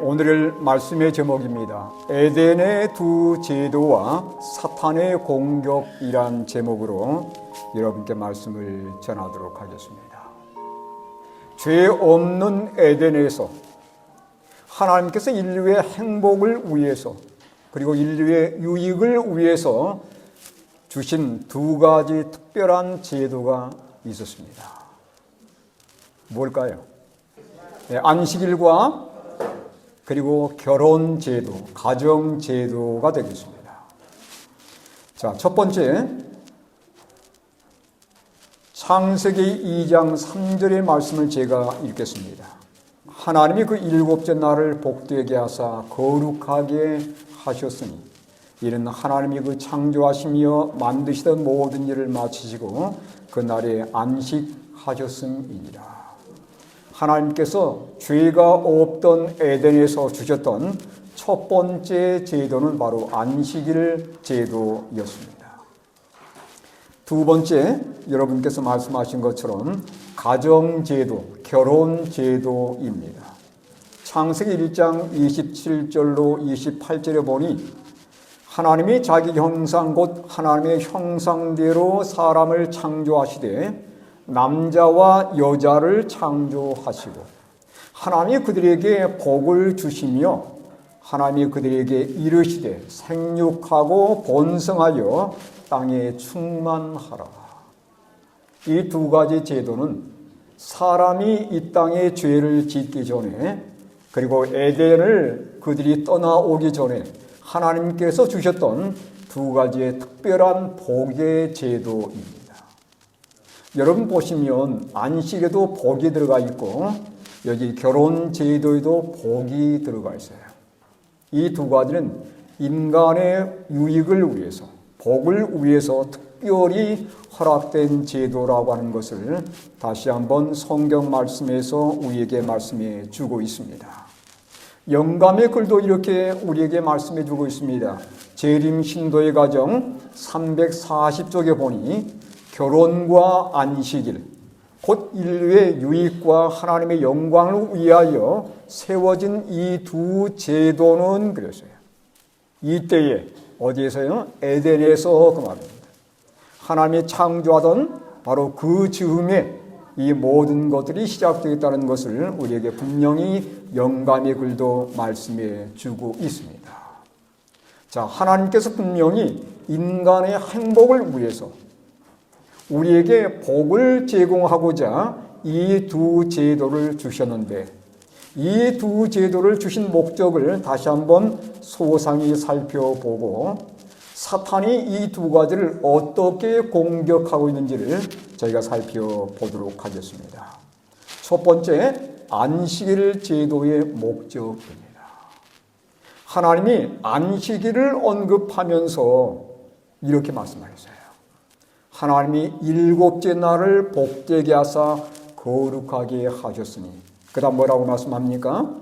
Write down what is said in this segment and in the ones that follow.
오늘 말씀의 제목입니다. 에덴의 두 제도와 사탄의 공격이란 제목으로 여러분께 말씀을 전하도록 하겠습니다. 죄 없는 에덴에서 하나님께서 인류의 행복을 위해서 그리고 인류의 유익을 위해서 주신 두 가지 특별한 제도가 있었습니다. 뭘까요? 안식일과 그리고 결혼제도, 가정제도가 되겠습니다. 자, 첫 번째, 창세기 2장 3절의 말씀을 제가 읽겠습니다. 하나님이 그 일곱째 날을 복되게 하사 거룩하게 하셨으니 이는 하나님이 그 창조하시며 만드시던 모든 일을 마치시고 그 날에 안식하셨음이니라. 하나님께서 죄가 없던 에덴에서 주셨던 첫 번째 제도는 바로 안식일 제도였습니다. 두 번째, 여러분께서 말씀하신 것처럼 가정제도, 결혼제도입니다. 창세기 1장 27절로 28절에 보니 하나님이 자기 형상 곧 하나님의 형상대로 사람을 창조하시되 남자와 여자를 창조하시고 하나님이 그들에게 복을 주시며 하나님이 그들에게 이르시되 생육하고 번성하여 땅에 충만하라. 이 두 가지 제도는 사람이 이 땅에 죄를 짓기 전에 그리고 에덴을 그들이 떠나오기 전에 하나님께서 주셨던 두 가지의 특별한 복의 제도입니다. 여러분 보시면 안식에도 복이 들어가 있고 여기 결혼 제도에도 복이 들어가 있어요. 이 두 가지는 인간의 유익을 위해서, 복을 위해서 특별히 허락된 제도라고 하는 것을 다시 한번 성경 말씀에서 우리에게 말씀해 주고 있습니다. 영감의 글도 이렇게 우리에게 말씀해 주고 있습니다. 재림 신도의 가정 340쪽에 보니 결혼과 안식일, 곧 인류의 유익과 하나님의 영광을 위하여 세워진 이 두 제도는 그랬어요. 이때에 어디에서요? 에덴에서 그 말입니다. 하나님이 창조하던 바로 그 즈음에 이 모든 것들이 시작되었다는 것을 우리에게 분명히 영감의 글도 말씀해 주고 있습니다. 자, 하나님께서 분명히 인간의 행복을 위해서 우리에게 복을 제공하고자 이 두 제도를 주셨는데 이 두 제도를 주신 목적을 다시 한번 소상히 살펴보고 사탄이 이 두 가지를 어떻게 공격하고 있는지를 저희가 살펴보도록 하겠습니다. 첫 번째, 안식일 제도의 목적입니다. 하나님이 안식일을 언급하면서 이렇게 말씀하셨어요. 하나님이 일곱째 날을 복되게 하사 거룩하게 하셨으니 그 다음 뭐라고 말씀합니까?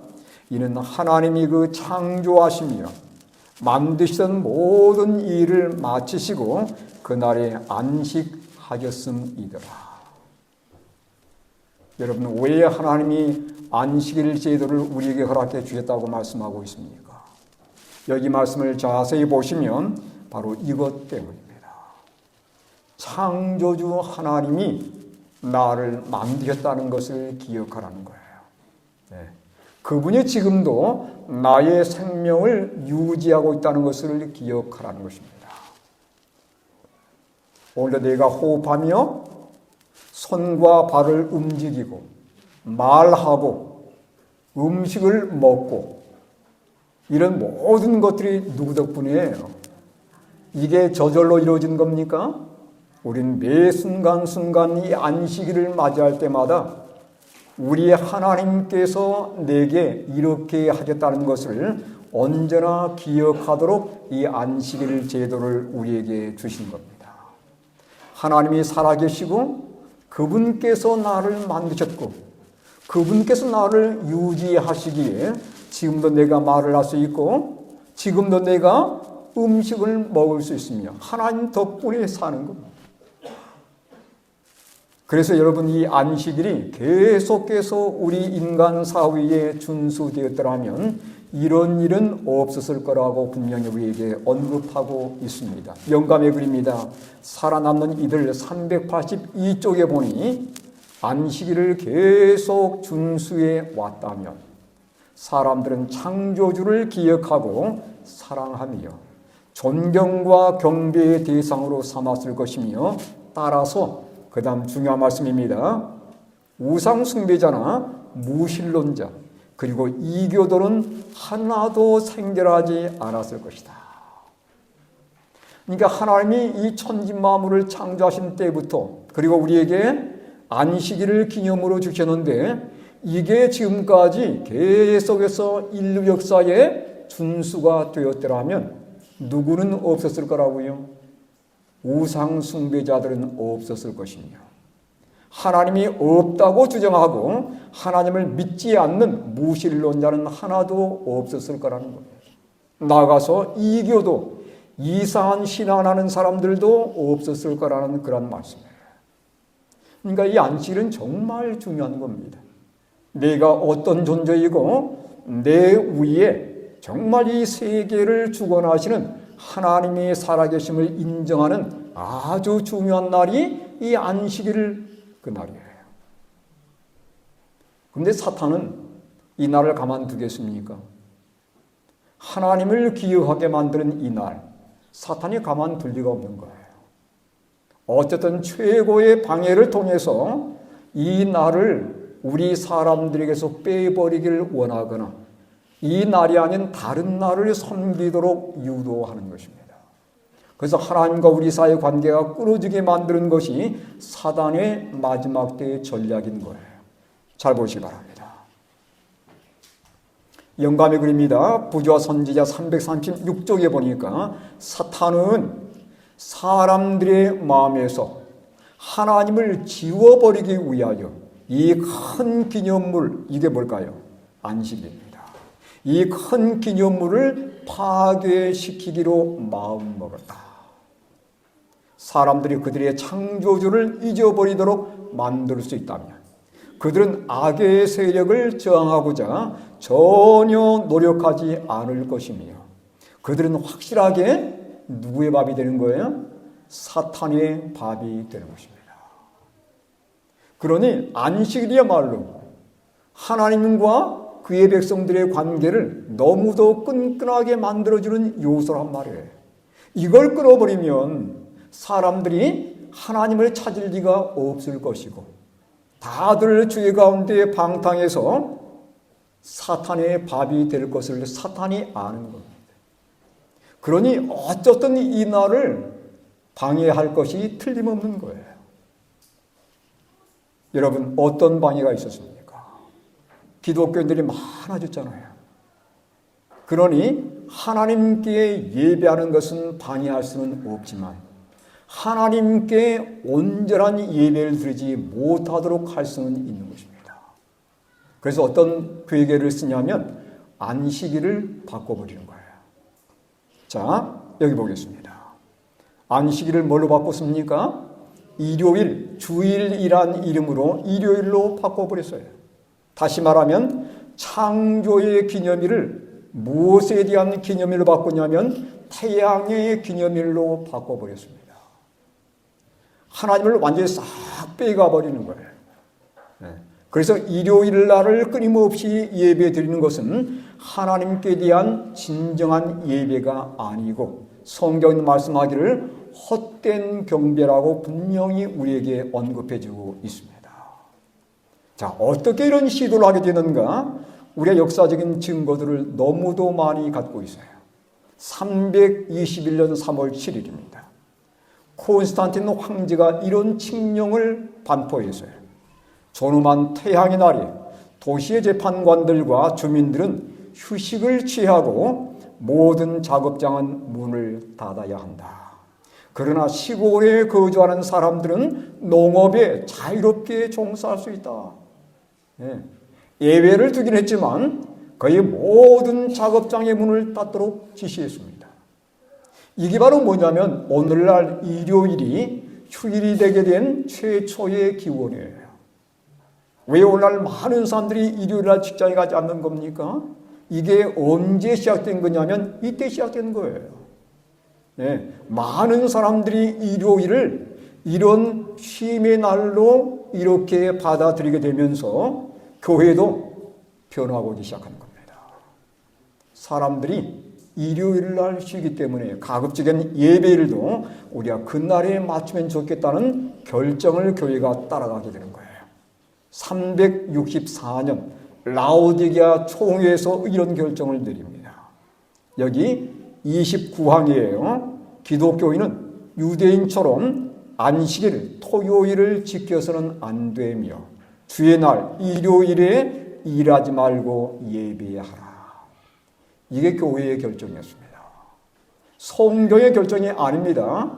이는 하나님이 그 창조하시며 만드시던 모든 일을 마치시고 그날에 안식하셨음이더라. 여러분, 왜 하나님이 안식일 제도를 우리에게 허락해 주셨다고 말씀하고 있습니까? 여기 말씀을 자세히 보시면 바로 이것 때문입니다. 창조주 하나님이 나를 만드셨다는 것을 기억하라는 거예요. 그분이 지금도 나의 생명을 유지하고 있다는 것을 기억하라는 것입니다. 오늘도 내가 호흡하며 손과 발을 움직이고 말하고 음식을 먹고 이런 모든 것들이 누구 덕분이에요? 이게 저절로 이루어진 겁니까? 우린 매 순간순간 이 안식일을 맞이할 때마다 우리의 하나님께서 내게 이렇게 하셨다는 것을 언제나 기억하도록 이 안식일 제도를 우리에게 주신 겁니다. 하나님이 살아계시고 그분께서 나를 만드셨고 그분께서 나를 유지하시기에 지금도 내가 말을 할 수 있고 지금도 내가 음식을 먹을 수 있으며 하나님 덕분에 사는 겁니다. 그래서 여러분, 이 안식일이 계속해서 우리 인간 사회에 준수되었더라면 이런 일은 없었을 거라고 분명히 우리에게 언급하고 있습니다. 영감의 글입니다. 살아남는 이들 382쪽에 보니 안식일을 계속 준수해 왔다면 사람들은 창조주를 기억하고 사랑하며 존경과 경배의 대상으로 삼았을 것이며, 따라서 그 다음 중요한 말씀입니다. 우상 숭배자나 무신론자 그리고 이교도는 하나도 생겨나지 않았을 것이다. 그러니까 하나님이 이 천지 만물을 창조하신 때부터, 그리고 우리에게 안식일을 기념으로 주셨는데, 이게 지금까지 계속해서 인류 역사에 준수가 되었더라면 누구는 없었을 거라고요? 우상 숭배자들은 없었을 것이며, 하나님이 없다고 주장하고 하나님을 믿지 않는 무신론자는 하나도 없었을 거라는 거예요. 나아가서 이교도, 이상한 신앙하는 사람들도 없었을 거라는 그런 말씀이에요. 그러니까 이 안식일은 정말 중요한 겁니다. 내가 어떤 존재이고 내 위에 정말 이 세계를 주관하시는 하나님의 살아계심을 인정하는 아주 중요한 날이 이 안식일 그 날이에요. 그런데 사탄은 이 날을 가만두겠습니까? 하나님을 기억하게 만드는 이 날, 사탄이 가만둘 리가 없는 거예요. 어쨌든 최고의 방해를 통해서 이 날을 우리 사람들에게서 빼버리기를 원하거나 이 날이 아닌 다른 날을 섬기도록 유도하는 것입니다. 그래서 하나님과 우리 사이의 관계가 끊어지게 만드는 것이 사단의 마지막 때의 전략인 거예요. 잘 보시기 바랍니다. 영감의 글입니다. 부조와 선지자 336쪽에 보니까 사탄은 사람들의 마음에서 하나님을 지워버리기 위하여 이 큰 기념물, 이게 뭘까요? 안식입니다. 이 큰 기념물을 파괴시키기로 마음먹었다. 사람들이 그들의 창조주를 잊어버리도록 만들 수 있다면 그들은 악의 세력을 저항하고자 전혀 노력하지 않을 것이며, 그들은 확실하게 누구의 밥이 되는 거예요? 사탄의 밥이 되는 것입니다. 그러니 안식일이야말로 하나님과 그의 백성들의 관계를 너무도 끈끈하게 만들어주는 요소란 말이에요. 이걸 끊어버리면 사람들이 하나님을 찾을 리가 없을 것이고, 다들 죄 가운데 방탕해서 사탄의 밥이 될 것을 사탄이 아는 겁니다. 그러니 어쨌든 이 날을 방해할 것이 틀림없는 거예요. 여러분, 어떤 방해가 있었습니까? 기독교인들이 많아졌잖아요. 그러니 하나님께 예배하는 것은 방해할 수는 없지만 하나님께 온전한 예배를 드리지 못하도록 할 수는 있는 것입니다. 그래서 어떤 회개를 쓰냐면 안식일을 바꿔버리는 거예요. 자, 여기 보겠습니다. 안식일을 뭘로 바꿨습니까? 일요일, 주일이란 이름으로 일요일로 바꿔버렸어요. 다시 말하면 창조의 기념일을 무엇에 대한 기념일로 바꾸냐면 태양의 기념일로 바꿔버렸습니다. 하나님을 완전히 싹 빼가버리는 거예요. 그래서 일요일 날을 끊임없이 예배 드리는 것은 하나님께 대한 진정한 예배가 아니고 성경이 말씀하기를 헛된 경배라고 분명히 우리에게 언급해주고 있습니다. 자, 어떻게 이런 시도를 하게 되는가? 우리가 역사적인 증거들을 너무도 많이 갖고 있어요. 321년 3월 7일입니다. 콘스탄틴 황제가 이런 칙령을 반포했어요. 존엄한 태양의 날에 도시의 재판관들과 주민들은 휴식을 취하고 모든 작업장은 문을 닫아야 한다. 그러나 시골에 거주하는 사람들은 농업에 자유롭게 종사할 수 있다. 예외를 두긴 했지만 거의 모든 작업장의 문을 닫도록 지시했습니다. 이게 바로 뭐냐면 오늘날 일요일이 휴일이 되게 된 최초의 기원이에요. 왜 오늘날 많은 사람들이 일요일날 직장에 가지 않는 겁니까? 이게 언제 시작된 거냐면 이때 시작된 거예요. 네, 많은 사람들이 일요일을 이런 쉼의 날로 이렇게 받아들이게 되면서 교회도 변화하기 시작하는 겁니다. 사람들이 일요일 날 쉬기 때문에 가급적인 예배일도 우리가 그날에 맞추면 좋겠다는 결정을 교회가 따라가게 되는 거예요. 364년 라오디게아 총회에서 이런 결정을 내립니다. 여기 29항이에요. 기독교인은 유대인처럼 안식일, 토요일을 지켜서는 안 되며 주의 날, 일요일에 일하지 말고 예배하라. 이게 교회의 결정이었습니다. 성경의 결정이 아닙니다.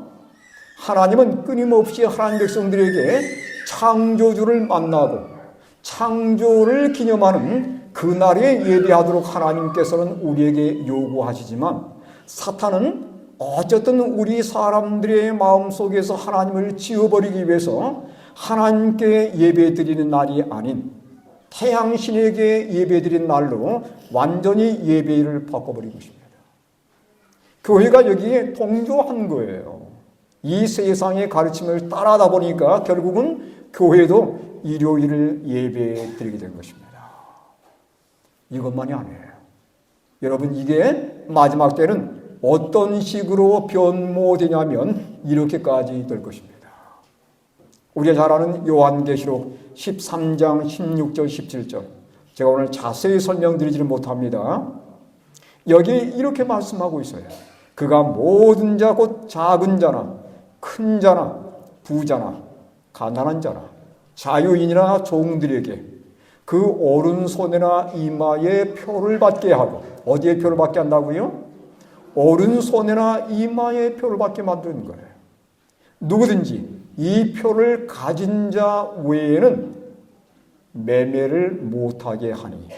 하나님은 끊임없이 하나님 백성들에게 창조주를 만나고 창조를 기념하는 그날에 예배하도록 하나님께서는 우리에게 요구하시지만 사탄은 어쨌든 우리 사람들의 마음속에서 하나님을 지워버리기 위해서 하나님께 예배드리는 날이 아닌 태양신에게 예배드린 날로 완전히 예배를 바꿔버리고 있습니다. 교회가 여기에 동조한 거예요. 이 세상의 가르침을 따라다 보니까 결국은 교회도 일요일을 예배드리게 된 것입니다. 이것만이 아니에요. 여러분, 이게 마지막 때는 어떤 식으로 변모되냐면 이렇게까지 될 것입니다. 우리가 잘 아는 요한계시록 13장 16절 17절, 제가 오늘 자세히 설명드리지는 못합니다. 여기 이렇게 말씀하고 있어요. 그가 모든 자 곧 작은 자나 큰 자나 부자나 가난한 자나 자유인이나 종들에게 그 오른손이나 이마에 표를 받게 하고, 어디에 표를 받게 한다고요? 오른손이나 이마에 표를 받게 만드는 거예요. 누구든지 이 표를 가진 자 외에는 매매를 못하게 하니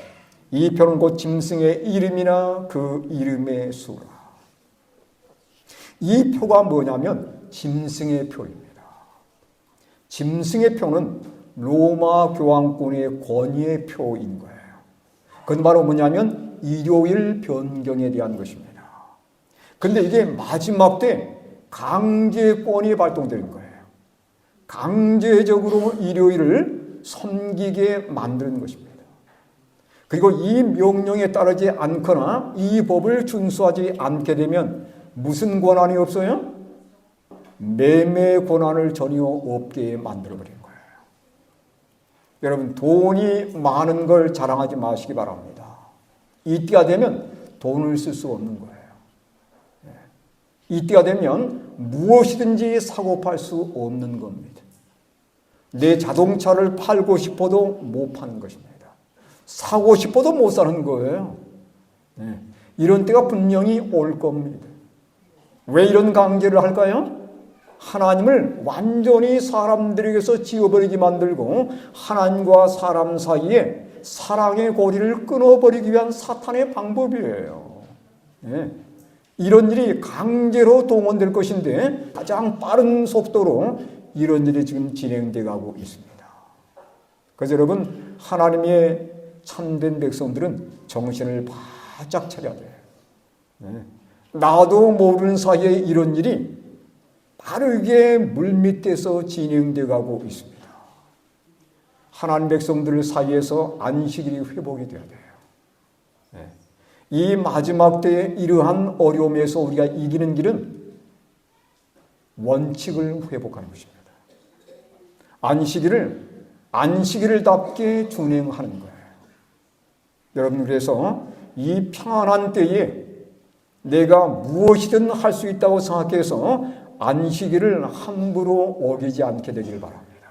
이 표는 곧 짐승의 이름이나 그 이름의 수라. 이 표가 뭐냐면 짐승의 표입니다. 짐승의 표는 로마 교황권의 권위의 표인 거예요. 그건 바로 뭐냐면 일요일 변경에 대한 것입니다. 근데 이게 마지막 때 강제권이 발동되는 거예요. 강제적으로 일요일을 섬기게 만드는 것입니다. 그리고 이 명령에 따르지 않거나 이 법을 준수하지 않게 되면 무슨 권한이 없어요? 매매 권한을 전혀 없게 만들어버린 거예요. 여러분, 돈이 많은 걸 자랑하지 마시기 바랍니다. 이때가 되면 돈을 쓸 수 없는 거예요. 이때가 되면 무엇이든지 사고 팔 수 없는 겁니다. 내 자동차를 팔고 싶어도 못 파는 것입니다. 사고 싶어도 못 사는 거예요. 이런 때가 분명히 올 겁니다. 왜 이런 강제를 할까요? 하나님을 완전히 사람들에게서 지워버리게 만들고 하나님과 사람 사이에 사랑의 고리를 끊어버리기 위한 사탄의 방법이에요. 이런 일이 강제로 동원될 것인데 가장 빠른 속도로 이런 일이 지금 진행되어 가고 있습니다. 그래서 여러분, 하나님의 참된 백성들은 정신을 바짝 차려야 돼요. 나도 모르는 사이에 이런 일이 빠르게 물밑에서 진행되어 가고 있습니다. 하나님 백성들 사이에서 안식일이 회복이 되어야 돼요. 이 마지막 때에 이러한 어려움에서 우리가 이기는 길은 원칙을 회복하는 것입니다. 안식일을답게 준행하는 거예요. 여러분, 그래서 이 평안한 때에 내가 무엇이든 할 수 있다고 생각해서 안식일을 함부로 어기지 않게 되길 바랍니다.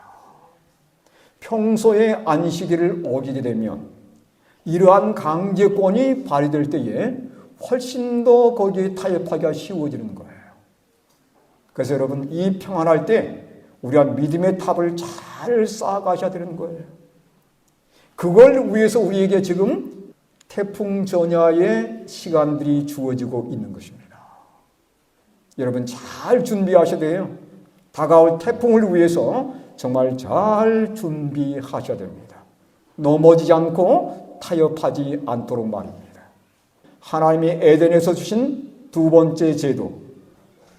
평소에 안식일을 어기게 되면 이러한 강제권이 발휘될 때에 훨씬 더 거기에 타협하기가 쉬워지는 거예요. 그래서 여러분, 이 평안할 때 우리가 믿음의 탑을 잘 쌓아가셔야 되는 거예요. 그걸 위해서 우리에게 지금 태풍 전야의 시간들이 주어지고 있는 것입니다. 여러분, 잘 준비하셔야 돼요. 다가올 태풍을 위해서 정말 잘 준비하셔야 됩니다. 넘어지지 않고 타협하지 않도록 말입니다. 하나님이 에덴에서 주신 두 번째 제도,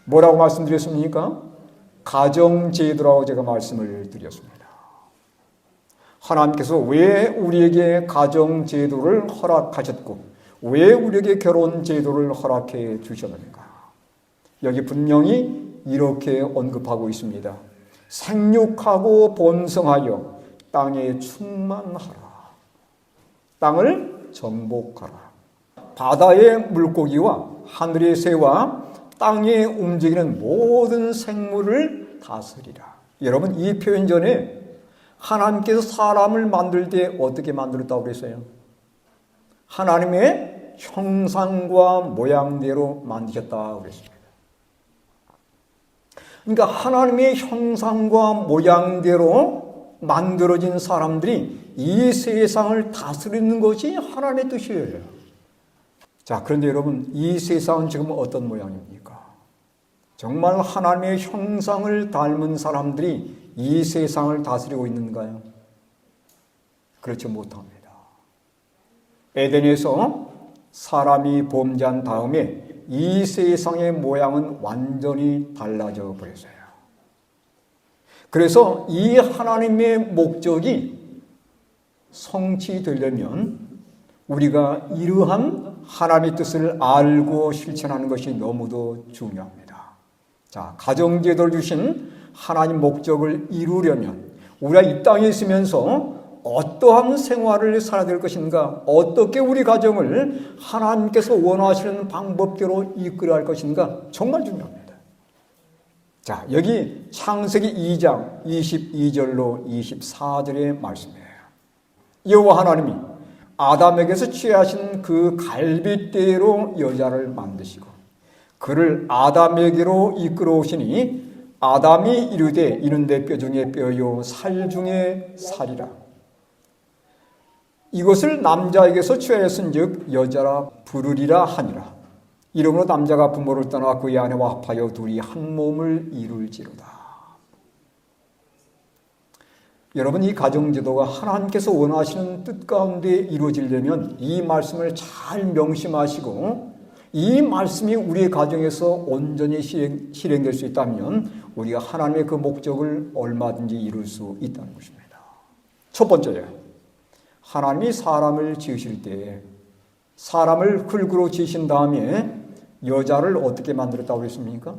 뭐라고 말씀드렸습니까? 가정제도라고 제가 말씀을 드렸습니다. 하나님께서 왜 우리에게 가정제도를 허락하셨고 왜 우리에게 결혼제도를 허락해 주셨는가? 여기 분명히 이렇게 언급하고 있습니다. 생육하고 번성하여 땅에 충만하라. 땅을 정복하라. 바다의 물고기와 하늘의 새와 땅에 움직이는 모든 생물을 다스리라. 여러분, 이 표현 전에 하나님께서 사람을 만들 때 어떻게 만들었다고 그랬어요? 하나님의 형상과 모양대로 만드셨다고 그랬습니다. 그러니까 하나님의 형상과 모양대로 만들어진 사람들이 이 세상을 다스리는 것이 하나님의 뜻이에요. 자, 그런데 여러분, 이 세상은 지금 어떤 모양입니까? 정말 하나님의 형상을 닮은 사람들이 이 세상을 다스리고 있는가요? 그렇지 못합니다. 에덴에서 사람이 범죄한 다음에 이 세상의 모양은 완전히 달라져 버렸어요. 그래서 이 하나님의 목적이 성취되려면 우리가 이러한 하나님의 뜻을 알고 실천하는 것이 너무도 중요합니다. 자, 가정제도를 주신 하나님 목적을 이루려면 우리가 이 땅에 있으면서 어떠한 생활을 살아야 될 것인가, 어떻게 우리 가정을 하나님께서 원하시는 방법대로 이끌어야 할 것인가 정말 중요합니다. 자, 여기 창세기 2장 22절로 24절의 말씀이에요. 여호와 하나님이 아담에게서 취하신 그 갈빗대로 여자를 만드시고 그를 아담에게로 이끌어 오시니 아담이 이르되 이는 내 뼈 중에 뼈요 살 중에 살이라. 이것을 남자에게서 취하였은즉 여자라 부르리라 하니라. 이러므로 남자가 부모를 떠나 그의 아내와 합하여 둘이 한 몸을 이룰지로다. 여러분, 이 가정제도가 하나님께서 원하시는 뜻 가운데 이루어지려면 이 말씀을 잘 명심하시고 이 말씀이 우리의 가정에서 온전히 실행될 수 있다면 우리가 하나님의 그 목적을 얼마든지 이룰 수 있다는 것입니다. 첫 번째요, 하나님이 사람을 지으실 때 사람을 흙으로 지으신 다음에 여자를 어떻게 만들었다고 했습니까?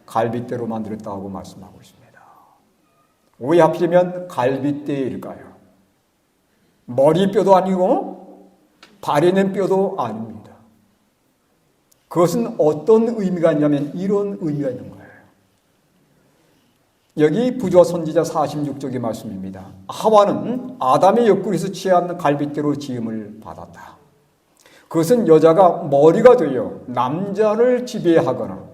갈빗대로 만들었다고 말씀하고 있습니다. 왜 하필이면 갈빗대일까요? 머리뼈도 아니고 발에 있는 뼈도 아닙니다. 그것은 어떤 의미가 있냐면 이런 의미가 있는 거예요. 여기 부조와 선지자 46쪽의 말씀입니다. 하와는 아담의 옆구리에서 취한 갈빗대로 지음을 받았다. 그것은 여자가 머리가 되어 남자를 지배하거나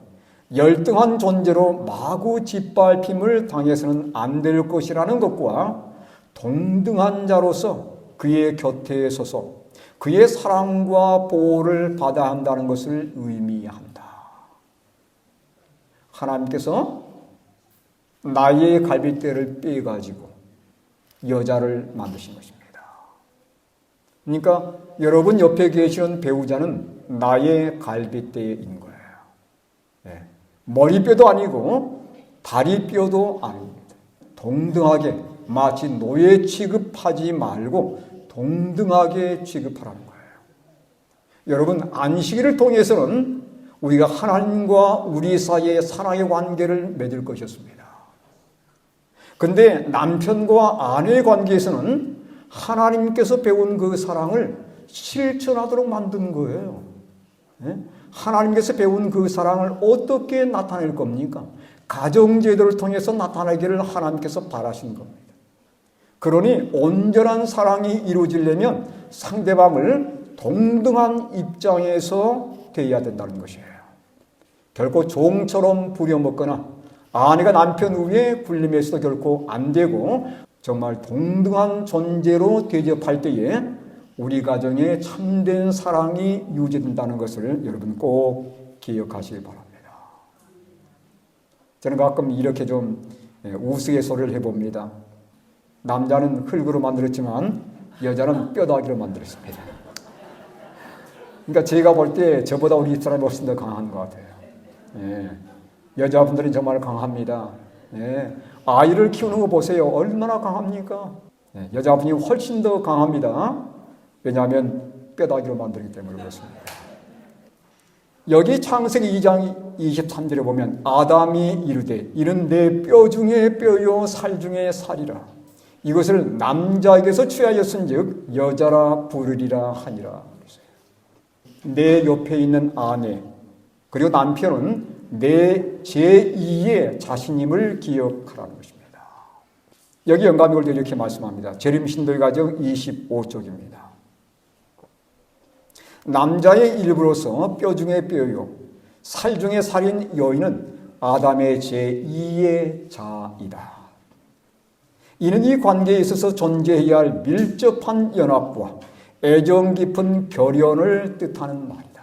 열등한 존재로 마구 짓밟힘을 당해서는 안 될 것이라는 것과 동등한 자로서 그의 곁에 서서 그의 사랑과 보호를 받아야 한다는 것을 의미한다. 하나님께서 나의 갈빗대를 빼가지고 여자를 만드신 것입니다. 그러니까 여러분 옆에 계시는 배우자는 나의 갈빗대인 거예요. 네. 머리뼈도 아니고 다리뼈도 아닙니다. 동등하게 마치 노예 취급하지 말고 동등하게 취급하라는 거예요. 여러분, 안식일을 통해서는 우리가 하나님과 우리 사이의 사랑의 관계를 맺을 것이었습니다. 그런데 남편과 아내의 관계에서는 하나님께서 배운 그 사랑을 실천하도록 만든 거예요. 하나님께서 배운 그 사랑을 어떻게 나타낼 겁니까? 가정제도를 통해서 나타나기를 하나님께서 바라신 겁니다. 그러니 온전한 사랑이 이루어지려면 상대방을 동등한 입장에서 대해야 된다는 것이에요. 결코 종처럼 부려먹거나 아내가 남편 위에 군림해서도 결코 안 되고 정말 동등한 존재로 대접할 때에 우리 가정에 참된 사랑이 유지된다는 것을 여러분 꼭 기억하시기 바랍니다. 저는 가끔 이렇게 좀 우스갯소리를 해봅니다. 남자는 흙으로 만들었지만 여자는 뼈다귀로 만들었습니다. 그러니까 제가 볼 때 저보다 우리 집사람이 훨씬 더 강한 것 같아요. 예. 여자분들은 정말 강합니다. 예. 아이를 키우는 거 보세요. 얼마나 강합니까? 예. 여자분이 훨씬 더 강합니다. 왜냐하면 뼈다귀로 만들기 때문에 그렇습니다. 여기 창세기 2장 23절에 보면 아담이 이르되 이는 내 뼈 중에 뼈요 살 중에 살이라. 이것을 남자에게서 취하였은즉 여자라 부르리라 하니라. 내 옆에 있는 아내 그리고 남편은 내 제2의 자신임을 기억하라는 것입니다. 여기 영감이 이렇게 말씀합니다. 재림신도의 가정 25쪽입니다. 남자의 일부로서 뼈 중에 뼈요 살 중에 살인 여인은 아담의 제2의 자이다. 이는 이 관계에 있어서 존재해야 할 밀접한 연합과 애정 깊은 결연을 뜻하는 말이다.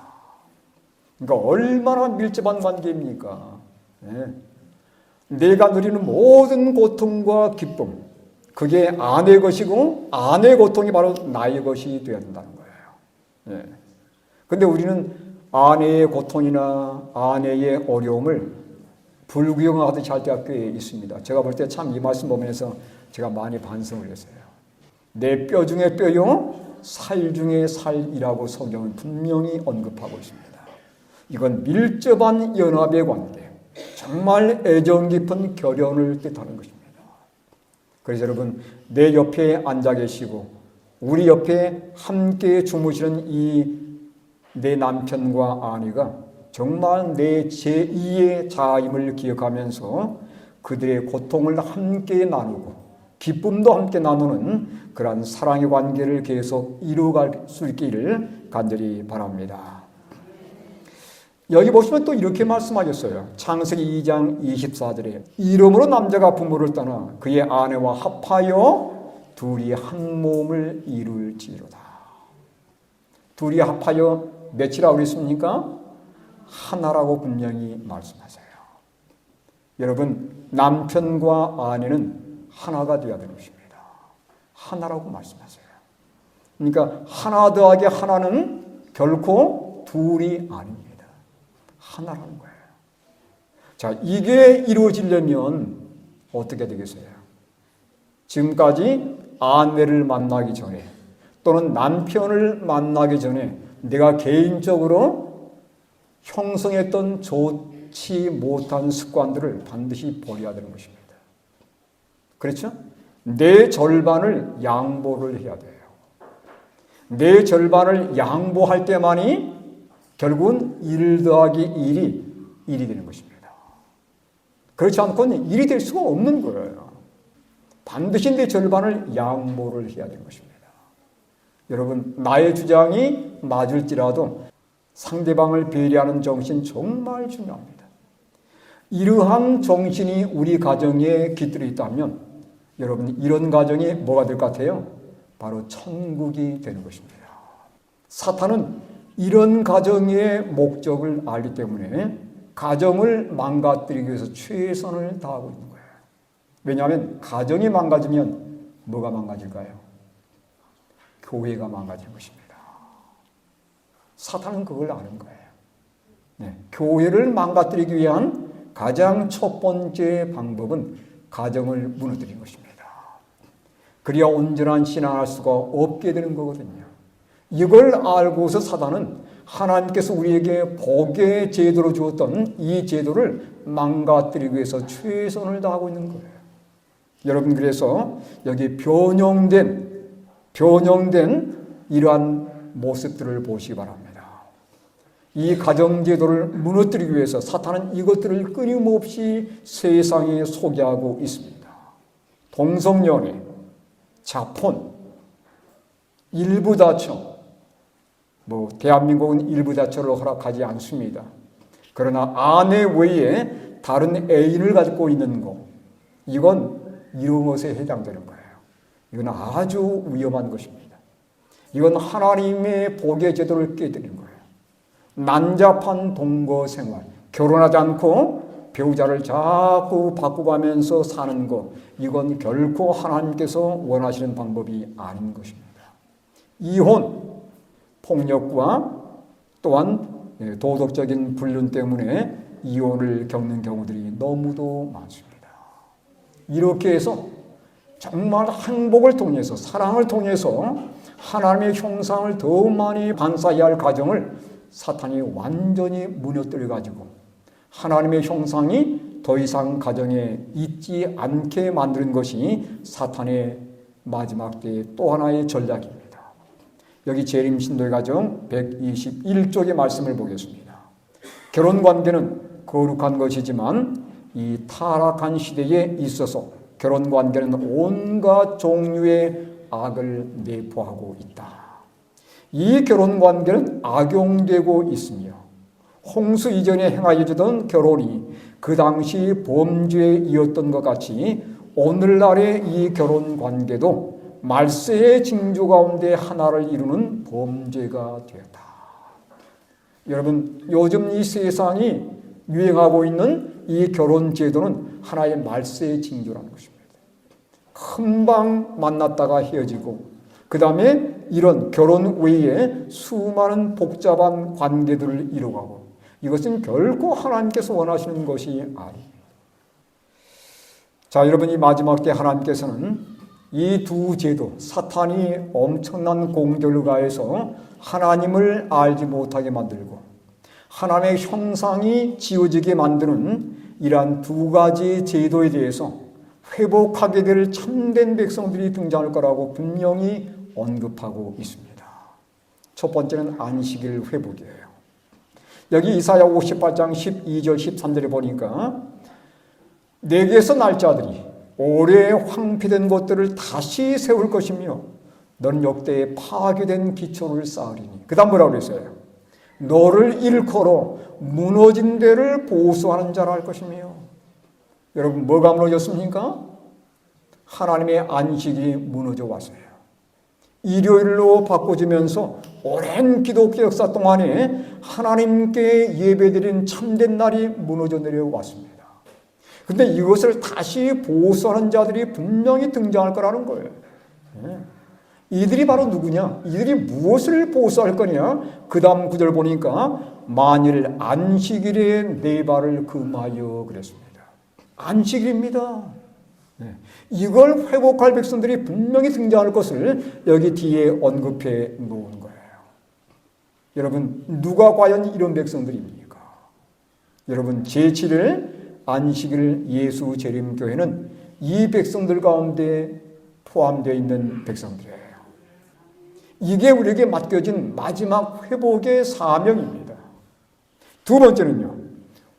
그러니까 얼마나 밀접한 관계입니까? 네. 내가 누리는 모든 고통과 기쁨 그게 아내 것이고 아내의 고통이 바로 나의 것이 되어야 된다는 거예요. 네. 근데 우리는 아내의 고통이나 아내의 어려움을 불구경하듯이 할 때가 꽤 있습니다. 제가 볼 때 참 이 말씀 보면서 제가 많이 반성을 했어요. 내 뼈 중에 뼈요 살 중에 살이라고 성경은 분명히 언급하고 있습니다. 이건 밀접한 연합의 관계, 정말 애정 깊은 결연을 뜻하는 것입니다. 그래서 여러분 내 옆에 앉아 계시고 우리 옆에 함께 주무시는 이 내 남편과 아내가 정말 내 제2의 자임을 기억하면서 그들의 고통을 함께 나누고 기쁨도 함께 나누는 그러한 사랑의 관계를 계속 이루어갈 수 있기를 간절히 바랍니다. 여기 보시면 또 이렇게 말씀하셨어요. 창세기 2장 24절에 이름으로 남자가 부모를 떠나 그의 아내와 합하여 둘이 한 몸을 이룰지로다. 둘이 합하여 몇이라고 그랬습니까? 하나라고 분명히 말씀하세요. 여러분 남편과 아내는 하나가 되어야 되는 것입니다. 하나라고 말씀하세요. 그러니까 하나 더하기 하나는 결코 둘이 아닙니다. 하나라는 거예요. 자, 이게 이루어지려면 어떻게 되겠어요? 지금까지 아내를 만나기 전에 또는 남편을 만나기 전에 내가 개인적으로 형성했던 좋지 못한 습관들을 반드시 버려야 되는 것입니다. 그렇죠? 내 절반을 양보를 해야 돼요. 내 절반을 양보할 때만이 결국은 1 더하기 1이 되는 것입니다. 그렇지 않고는 1이 될 수가 없는 거예요. 반드시 내 절반을 양보를 해야 되는 것입니다. 여러분 나의 주장이 맞을지라도 상대방을 배려하는 정신 정말 중요합니다. 이러한 정신이 우리 가정에 깃들어 있다면 여러분 이런 가정이 뭐가 될 것 같아요? 바로 천국이 되는 것입니다. 사탄은 이런 가정의 목적을 알기 때문에 가정을 망가뜨리기 위해서 최선을 다하고 있는 거예요. 왜냐하면 가정이 망가지면 뭐가 망가질까요? 교회가 망가질 것입니다. 사탄은 그걸 아는 거예요. 네, 교회를 망가뜨리기 위한 가장 첫 번째 방법은 가정을 무너뜨리는 것입니다. 그래야 온전한 신앙할 수가 없게 되는 거거든요. 이걸 알고서 사단은 하나님께서 우리에게 복의 제도로 주었던 이 제도를 망가뜨리기 위해서 최선을 다하고 있는 거예요. 여러분 그래서 여기 변형된 이러한 모습들을 보시기 바랍니다. 이 가정제도를 무너뜨리기 위해서 사탄은 이것들을 끊임없이 세상에 소개하고 있습니다. 동성연애, 자폰, 일부다처. 대한민국은 일부다처를 허락하지 않습니다. 그러나 아내 외에 다른 애인을 가지고 있는 것, 이건 이런 것에 해당되는 거예요. 이건 아주 위험한 것입니다. 이건 하나님의 복의 제도를 깨뜨리는 거예요. 난잡한 동거 생활, 결혼하지 않고 배우자를 자꾸 바꿔가면서 사는 것, 이건 결코 하나님께서 원하시는 방법이 아닌 것입니다. 이혼, 폭력과 또한 도덕적인 불륜 때문에 이혼을 겪는 경우들이 너무도 많습니다. 이렇게 해서 정말 행복을 통해서, 사랑을 통해서 하나님의 형상을 더 많이 반사해야 할 가정을 사탄이 완전히 무너뜨려가지고 하나님의 형상이 더 이상 가정에 있지 않게 만드는 것이 사탄의 마지막 때의 또 하나의 전략입니다. 여기 재림 신도의 가정 121쪽의 말씀을 보겠습니다. 결혼관계는 거룩한 것이지만 이 타락한 시대에 있어서 결혼관계는 온갖 종류의 악을 내포하고 있다. 이 결혼관계는 악용되고 있으며 홍수 이전에 행하여지던 결혼이 그 당시 범죄이었던 것 같이 오늘날의 이 결혼관계도 말세의 징조 가운데 하나를 이루는 범죄가 되었다. 여러분, 요즘 이 세상이 유행하고 있는 이 결혼 제도는 하나의 말세의 징조라는 것입니다. 금방 만났다가 헤어지고 그 다음에 이런 결혼 외에 수많은 복잡한 관계들을 이루어가고 이것은 결코 하나님께서 원하시는 것이 아닙니다. 자, 여러분, 이 마지막 때 하나님께서는 이 두 제도, 사탄이 엄청난 공격을 가해서 하나님을 알지 못하게 만들고 하나님의 형상이 지워지게 만드는 이러한 두 가지 제도에 대해서 회복하게 될 참된 백성들이 등장할 거라고 분명히 언급하고 있습니다. 첫 번째는 안식일 회복이에요. 여기 이사야 58장 12절 13절에 보니까 내게서 날 자들이 오래 황폐된 것들을 다시 세울 것이며 너는 역대에 파괴된 기초를 쌓으리니. 그 다음 뭐라고 그랬어요? 너를 일컬어 무너진 데를 보수하는 자라 할 것이며. 여러분, 뭐가 무너졌습니까? 하나님의 안식이 무너져 왔어요. 일요일로 바꿔지면서 오랜 기독교 역사 동안에 하나님께 예배드린 참된 날이 무너져 내려왔습니다. 근데 이것을 다시 보수하는 자들이 분명히 등장할 거라는 거예요. 이들이 바로 누구냐? 이들이 무엇을 보수할 거냐? 그 다음 구절 보니까 만일 안식일에 네 발을 금하여 그랬습니다. 안식일입니다. 이걸 회복할 백성들이 분명히 등장할 것을 여기 뒤에 언급해 놓은 거예요. 여러분, 누가 과연 이런 백성들입니까? 여러분, 제7일 안식일 예수 재림교회는 이 백성들 가운데 포함되어 있는 백성들이에요. 이게 우리에게 맡겨진 마지막 회복의 사명입니다. 두 번째는요,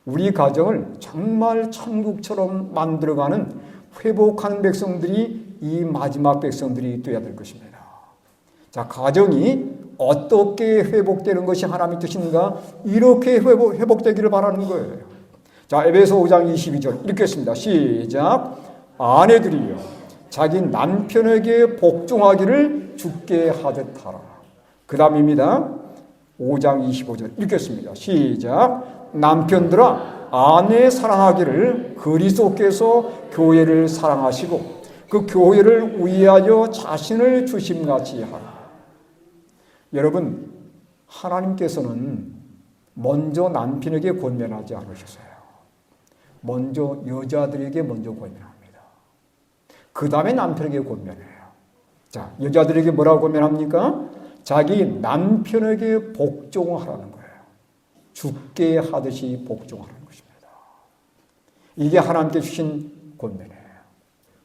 우리 가정을 정말 천국처럼 만들어가는 회복하는 백성들이 이 마지막 백성들이 되어야 될 것입니다. 자, 가정이 어떻게 회복되는 것이 하나님의 뜻인가? 이렇게 회복되기를 바라는 거예요. 자, 에베소 5장 22절 읽겠습니다. 시작. 아내들이여 자기 남편에게 복종하기를 주께 하듯 하라. 그 다음입니다. 5장 25절 읽겠습니다. 시작. 남편들아 아내 사랑하기를 그리스도께서 교회를 사랑하시고 그 교회를 위하여 자신을 주심같이 하라. 여러분, 하나님께서는 먼저 남편에게 권면하지 않으셨어요. 먼저 여자들에게 먼저 권면합니다. 그 다음에 남편에게 권면해요. 자, 여자들에게 뭐라고 권면합니까? 자기 남편에게 복종하라는 거예요. 주께 하듯이 복종하라는 것입니다. 이게 하나님께 주신 권면이에요.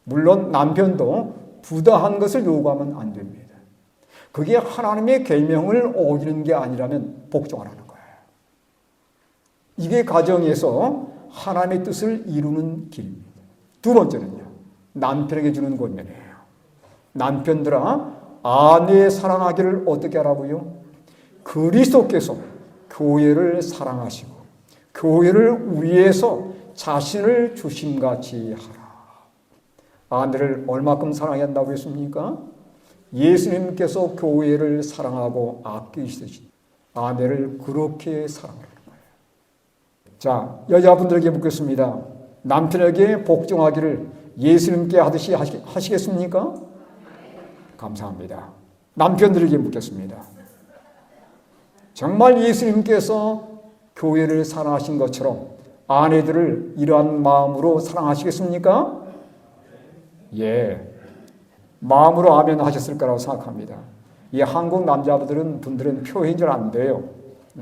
물론 남편도 부당한 것을 요구하면 안 됩니다. 그게 하나님의 계명을 어기는 게 아니라면 복종하라는 거예요. 이게 가정에서 하나님의 뜻을 이루는 길입니다. 두 번째는요, 남편에게 주는 권면이에요. 남편들아 아내 사랑하기를 어떻게 하라고요? 그리스도께서 교회를 사랑하시고 교회를 위해서 자신을 주심같이 하라. 아내를 얼마큼 사랑해야 한다고 했습니까? 예수님께서 교회를 사랑하고 아끼시듯이 아내를 그렇게 사랑하는 거예요. 자, 여자분들에게 묻겠습니다. 남편에게 복종하기를 예수님께 하듯이 하시겠습니까? 감사합니다. 남편들에게 묻겠습니다. 정말 예수님께서 교회를 사랑하신 것처럼 아내들을 이러한 마음으로 사랑하시겠습니까? 예, 마음으로 아멘 하셨을 거라고 생각합니다. 이 한국 남자분들은 표현이 잘 안 돼요.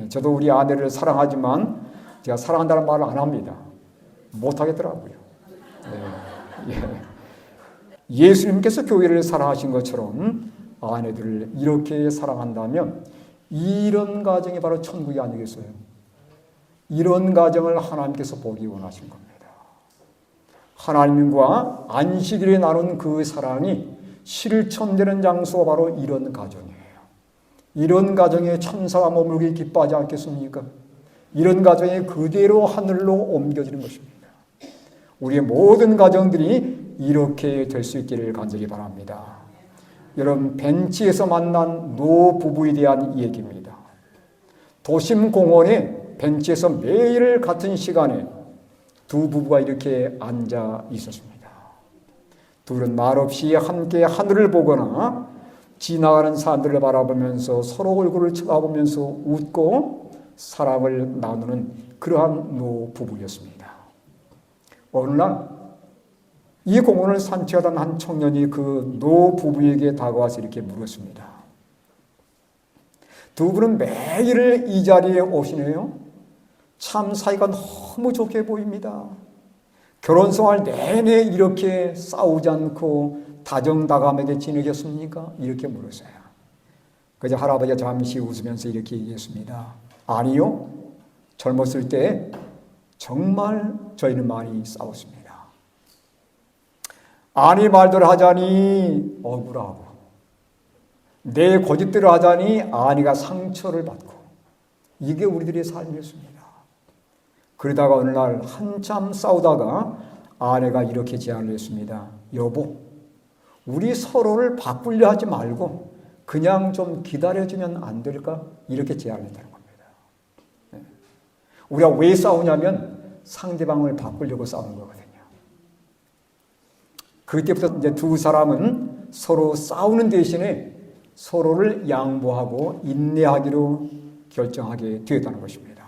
저도 우리 아내를 사랑하지만 제가 사랑한다는 말을 안 합니다. 못 하겠더라고요. 예수님께서 교회를 사랑하신 것처럼 아내들을 이렇게 사랑한다면 이런 가정이 바로 천국이 아니겠어요? 이런 가정을 하나님께서 보기 원하신 겁니다. 하나님과 안식일에 나눈 그 사랑이 실천되는 장소가 바로 이런 가정이에요. 이런 가정에 천사가 머물기 기뻐하지 않겠습니까? 이런 가정이 그대로 하늘로 옮겨지는 것입니다. 우리의 모든 가정들이 이렇게 될 수 있기를 간절히 바랍니다. 여러분, 벤치에서 만난 노부부에 대한 얘기입니다. 도심 공원에 벤치에서 매일 같은 시간에 두 부부가 이렇게 앉아 있었습니다. 둘은 말없이 함께 하늘을 보거나 지나가는 사람들을 바라보면서 서로 얼굴을 쳐다보면서 웃고 사랑을 나누는 그러한 노부부였습니다. 어느 날 이 공원을 산책하던 한 청년이 그 노부부에게 다가와서 이렇게 물었습니다. 두 분은 매일 이 자리에 오시네요. 참 사이가 너무 좋게 보입니다. 결혼생활 내내 이렇게 싸우지 않고 다정다감하게 지내셨습니까? 이렇게 물었어요. 그저 할아버지가 잠시 웃으면서 이렇게 얘기했습니다. 아니요. 젊었을 때 정말 저희는 많이 싸웠습니다. 아니 말들을 하자니 억울하고 내 고집대로 하자니 아니가 상처를 받고 이게 우리들의 삶이었습니다. 그러다가 어느 날 한참 싸우다가 아내가 이렇게 제안을 했습니다. 여보, 우리 서로를 바꾸려 하지 말고 그냥 좀 기다려주면 안 될까? 이렇게 제안을 했다는 겁니다. 우리가 왜 싸우냐면 상대방을 바꾸려고 싸우는 거거든요. 그때부터 이제 두 사람은 서로 싸우는 대신에 서로를 양보하고 인내하기로 결정하게 되었다는 것입니다.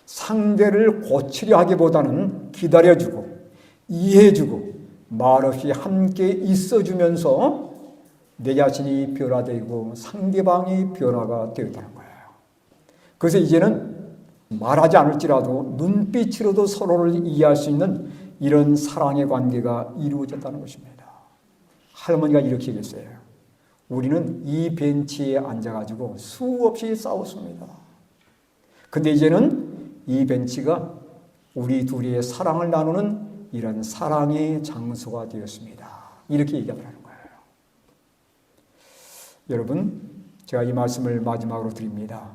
상대를 고치려 하기보다는 기다려주고 이해해주고 말없이 함께 있어주면서 내 자신이 변화되고 상대방이 변화가 되었다는 거예요. 그래서 이제는 말하지 않을지라도 눈빛으로도 서로를 이해할 수 있는 이런 사랑의 관계가 이루어졌다는 것입니다. 할머니가 이렇게 얘기했어요. 우리는 이 벤치에 앉아가지고 수없이 싸웠습니다. 근데 이제는 이 벤치가 우리 둘의 사랑을 나누는 이런 사랑의 장소가 되었습니다. 이렇게 얘기하더라는 거예요. 여러분, 제가 이 말씀을 마지막으로 드립니다.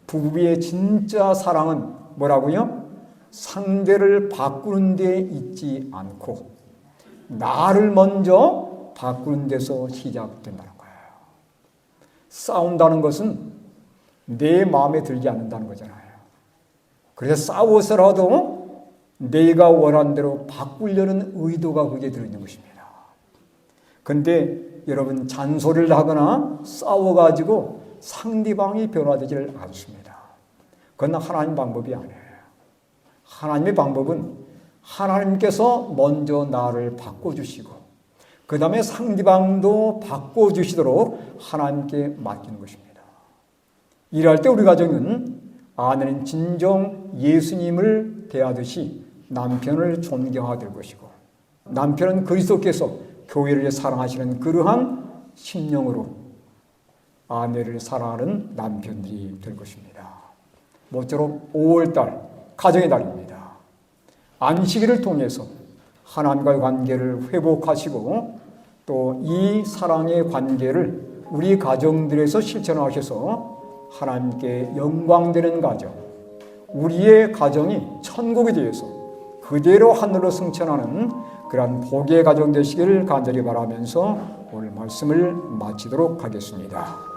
부부의 진짜 사랑은 뭐라고요? 상대를 바꾸는 데 있지 않고 나를 먼저 바꾸는 데서 시작된다는 거예요. 싸운다는 것은 내 마음에 들지 않는다는 거잖아요. 그래서 싸워서라도 내가 원하는 대로 바꾸려는 의도가 거기에 들어있는 것입니다. 그런데 여러분, 잔소리를 하거나 싸워가지고 상대방이 변화되지를 않습니다. 그건 하나님 방법이 아니에요. 하나님의 방법은 하나님께서 먼저 나를 바꿔주시고 그 다음에 상대방도 바꿔주시도록 하나님께 맡기는 것입니다. 이럴 때 우리 가정은 아내는 진정 예수님을 대하듯이 남편을 존경하게 될 것이고 남편은 그리스도께서 교회를 사랑하시는 그러한 심령으로 아내를 사랑하는 남편들이 될 것입니다. 모쪼록 5월달 가정의 달입니다. 안식일을 통해서 하나님과의 관계를 회복하시고 또 이 사랑의 관계를 우리 가정들에서 실천하셔서 하나님께 영광되는 가정, 우리의 가정이 천국에 대해서 그대로 하늘로 승천하는 그러한 복의 가정 되시기를 간절히 바라면서 오늘 말씀을 마치도록 하겠습니다.